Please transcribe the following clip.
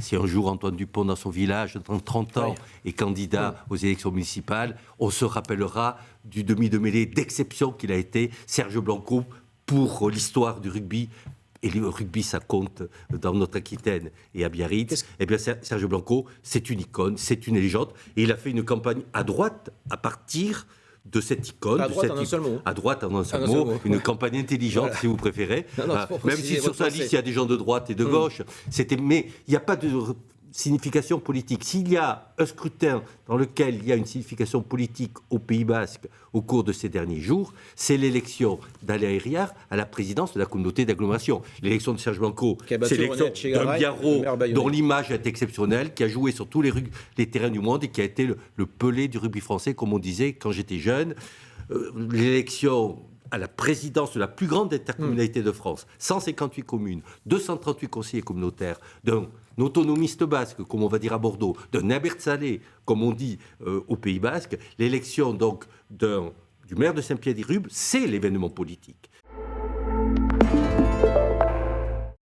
si un jour Antoine Dupont, dans son village, dans 30 ans, est candidat aux élections municipales, on se rappellera du demi de mêlée d'exception qu'il a été, Serge Blanco, pour l'histoire du rugby. Et le rugby, ça compte dans notre Aquitaine et à Biarritz. Eh bien, Serge Blanco, c'est une icône, c'est une légende. Et il a fait une campagne à droite à partir de cette icône. À droite en un seul mot. À droite en un seul mot. Une campagne intelligente, si vous préférez. Même si sur sa liste, il y a des gens de droite et de gauche. Mais il n'y a pas de signification politique. S'il y a un scrutin dans lequel il y a une signification politique au Pays Basque au cours de ces derniers jours, c'est l'élection d'Alain Hiriart à la présidence de la communauté d'agglomération. L'élection de Serge Blanco, c'est l'élection d'un Biarro dont l'image est exceptionnelle, qui a joué sur tous les terrains du monde et qui a été le Pelé du rugby français, comme on disait quand j'étais jeune. L'élection à la présidence de la plus grande intercommunalité de France, 158 communes, 238 conseillers communautaires, d'un autonomiste basque, comme on va dire à Bordeaux, d'un abertzalé, comme on dit au Pays Basque, l'élection donc du maire de Saint-Pierre-des-Rubes, c'est l'événement politique.